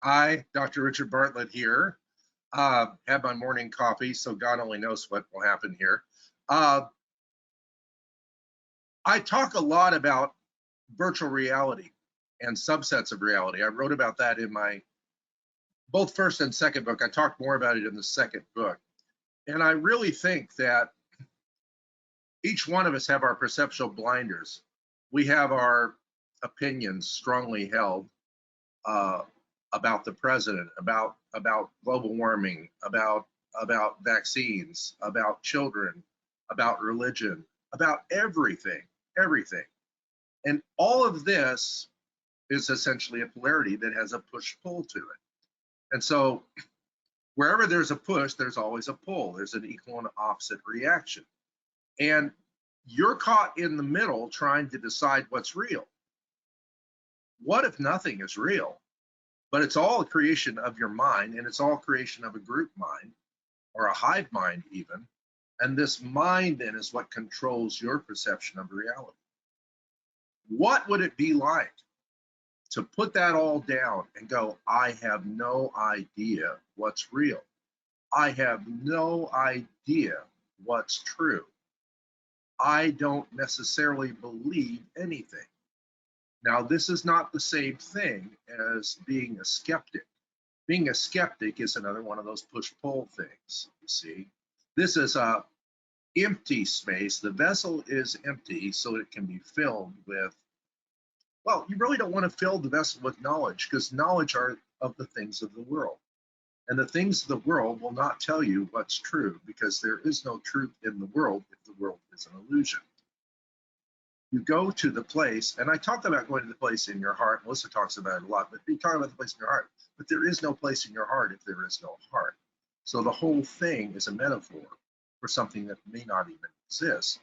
Hi, Dr. Richard Bartlett here. Had my morning coffee, so God only knows what will happen here. Uh, I talk a lot about virtual reality and subsets of reality. I wrote about that in my both first and second book. I talked more about it in the second book. And I really think that each one of us have our perceptual blinders. We have our opinions strongly held uh, about the president, about global warming, about vaccines, about children, about religion, about everything. And all of this is essentially a polarity that has a push-pull to it. And so wherever there's a push, there's always a pull. There's an equal and opposite reaction. And you're caught in the middle trying to decide what's real. What if nothing is real? But it's all a creation of your mind, and it's all creation of a group mind or a hive mind even. And this mind then is what controls your perception of reality. What would it be like to put that all down and go, I have no idea what's real. I have no idea what's true. I don't necessarily believe anything. Now, this is not the same thing as being a skeptic. Being a skeptic is another one of those push-pull things, you see. This is a empty space. The vessel is empty so it can be filled with, well, you really don't want to fill the vessel with knowledge because knowledge are of the things of the world. And the things of the world will not tell you what's true because there is no truth in the world if the world is an illusion. You go to the place, and I talk about going to the place in your heart. Melissa talks about it a lot, but you talk about the place in your heart. But there is no place in your heart if there is no heart. So the whole thing is a metaphor for something that may not even exist.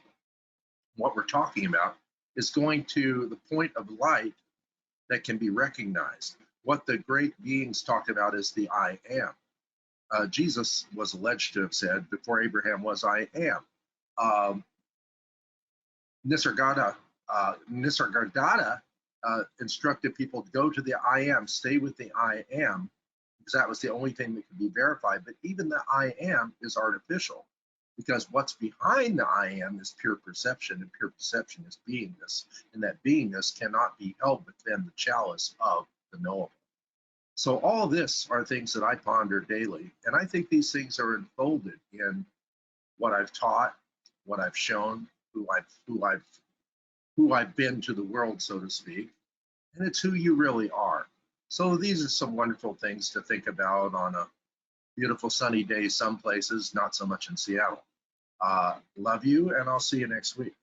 What we're talking about is going to the point of light that can be recognized. What the great beings talk about is the I am. Jesus was alleged to have said, before Abraham was, I am. Nisargadatta instructed people to go to the I am, stay with the I am, because that was the only thing that could be verified. But even the I am is artificial, because what's behind the I am is pure perception, and pure perception is beingness, and that beingness cannot be held within the chalice of the knowable. So all this are things that I ponder daily, and I think these things are enfolded in what I've taught, what I've shown, who I've been to the world, so to speak, and it's who you really are. So these are some wonderful things to think about on a beautiful sunny day some places, not so much in Seattle. Love you, and I'll see you next week.